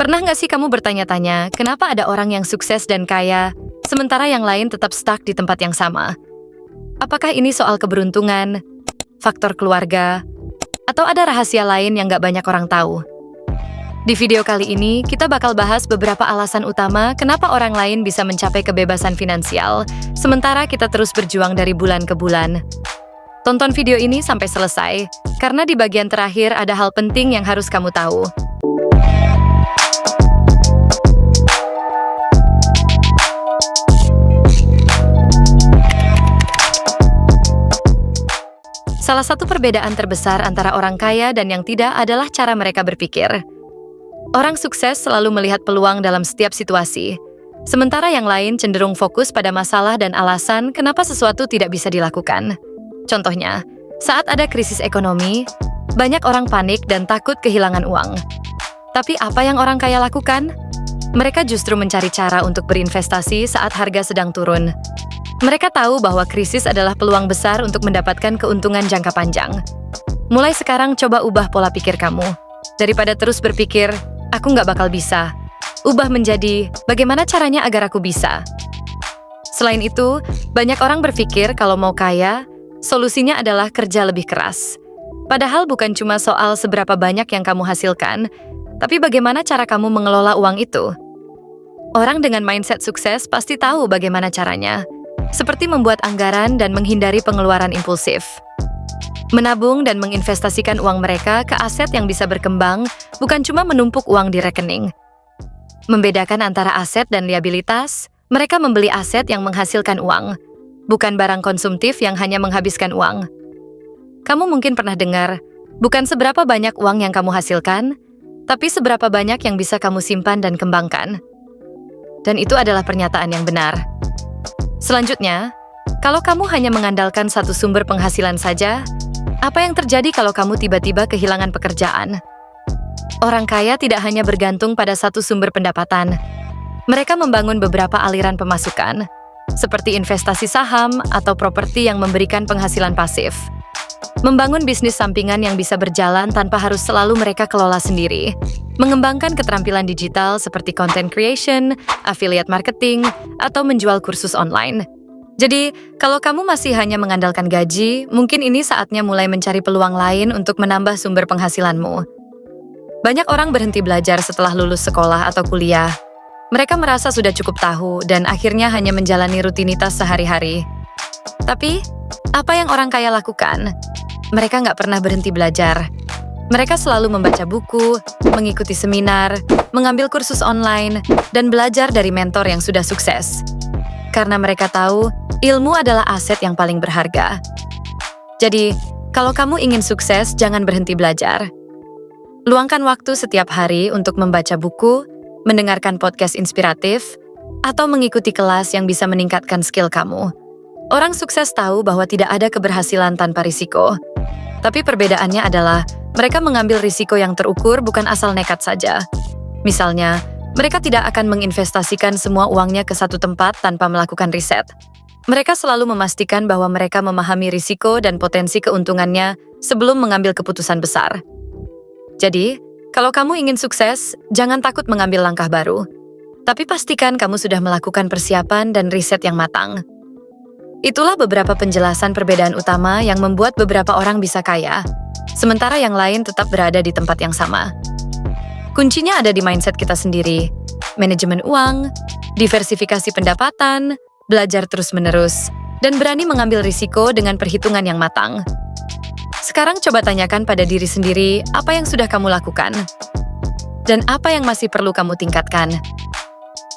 Pernah nggak sih kamu bertanya-tanya, kenapa ada orang yang sukses dan kaya, sementara yang lain tetap stuck di tempat yang sama? Apakah ini soal keberuntungan, faktor keluarga, atau ada rahasia lain yang nggak banyak orang tahu? Di video kali ini, kita bakal bahas beberapa alasan utama kenapa orang lain bisa mencapai kebebasan finansial, sementara kita terus berjuang dari bulan ke bulan. Tonton video ini sampai selesai, karena di bagian terakhir ada hal penting yang harus kamu tahu. Salah satu perbedaan terbesar antara orang kaya dan yang tidak adalah cara mereka berpikir. Orang sukses selalu melihat peluang dalam setiap situasi, sementara yang lain cenderung fokus pada masalah dan alasan kenapa sesuatu tidak bisa dilakukan. Contohnya, saat ada krisis ekonomi, banyak orang panik dan takut kehilangan uang. Tapi apa yang orang kaya lakukan? Mereka justru mencari cara untuk berinvestasi saat harga sedang turun. Mereka tahu bahwa krisis adalah peluang besar untuk mendapatkan keuntungan jangka panjang. Mulai sekarang coba ubah pola pikir kamu. Daripada terus berpikir, aku nggak bakal bisa. Ubah menjadi, bagaimana caranya agar aku bisa? Selain itu, banyak orang berpikir kalau mau kaya, solusinya adalah kerja lebih keras. Padahal bukan cuma soal seberapa banyak yang kamu hasilkan, tapi bagaimana cara kamu mengelola uang itu. Orang dengan mindset sukses pasti tahu bagaimana caranya. Seperti membuat anggaran dan menghindari pengeluaran impulsif. Menabung dan menginvestasikan uang mereka ke aset yang bisa berkembang, bukan cuma menumpuk uang di rekening. Membedakan antara aset dan liabilitas, mereka membeli aset yang menghasilkan uang, bukan barang konsumtif yang hanya menghabiskan uang. Kamu mungkin pernah dengar, bukan seberapa banyak uang yang kamu hasilkan, tapi seberapa banyak yang bisa kamu simpan dan kembangkan. Dan itu adalah pernyataan yang benar. Selanjutnya, kalau kamu hanya mengandalkan satu sumber penghasilan saja, apa yang terjadi kalau kamu tiba-tiba kehilangan pekerjaan? Orang kaya tidak hanya bergantung pada satu sumber pendapatan. Mereka membangun beberapa aliran pemasukan, seperti investasi saham atau properti yang memberikan penghasilan pasif. Membangun bisnis sampingan yang bisa berjalan tanpa harus selalu mereka kelola sendiri. Mengembangkan keterampilan digital seperti content creation, affiliate marketing, atau menjual kursus online. Jadi, kalau kamu masih hanya mengandalkan gaji, mungkin ini saatnya mulai mencari peluang lain untuk menambah sumber penghasilanmu. Banyak orang berhenti belajar setelah lulus sekolah atau kuliah. Mereka merasa sudah cukup tahu dan akhirnya hanya menjalani rutinitas sehari-hari. Tapi, apa yang orang kaya lakukan? Mereka nggak pernah berhenti belajar. Mereka selalu membaca buku, mengikuti seminar, mengambil kursus online, dan belajar dari mentor yang sudah sukses. Karena mereka tahu, ilmu adalah aset yang paling berharga. Jadi, kalau kamu ingin sukses, jangan berhenti belajar. Luangkan waktu setiap hari untuk membaca buku, mendengarkan podcast inspiratif, atau mengikuti kelas yang bisa meningkatkan skill kamu. Orang sukses tahu bahwa tidak ada keberhasilan tanpa risiko. Tapi perbedaannya adalah, mereka mengambil risiko yang terukur bukan asal nekat saja. Misalnya, mereka tidak akan menginvestasikan semua uangnya ke satu tempat tanpa melakukan riset. Mereka selalu memastikan bahwa mereka memahami risiko dan potensi keuntungannya sebelum mengambil keputusan besar. Jadi, kalau kamu ingin sukses, jangan takut mengambil langkah baru. Tapi pastikan kamu sudah melakukan persiapan dan riset yang matang. Itulah beberapa penjelasan perbedaan utama yang membuat beberapa orang bisa kaya, sementara yang lain tetap berada di tempat yang sama. Kuncinya ada di mindset kita sendiri, manajemen uang, diversifikasi pendapatan, belajar terus-menerus, dan berani mengambil risiko dengan perhitungan yang matang. Sekarang coba tanyakan pada diri sendiri apa yang sudah kamu lakukan, dan apa yang masih perlu kamu tingkatkan.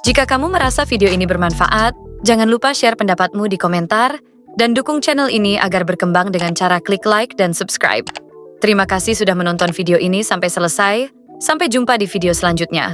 Jika kamu merasa video ini bermanfaat, jangan lupa share pendapatmu di komentar, dan dukung channel ini agar berkembang dengan cara klik like dan subscribe. Terima kasih sudah menonton video ini sampai selesai. Sampai jumpa di video selanjutnya.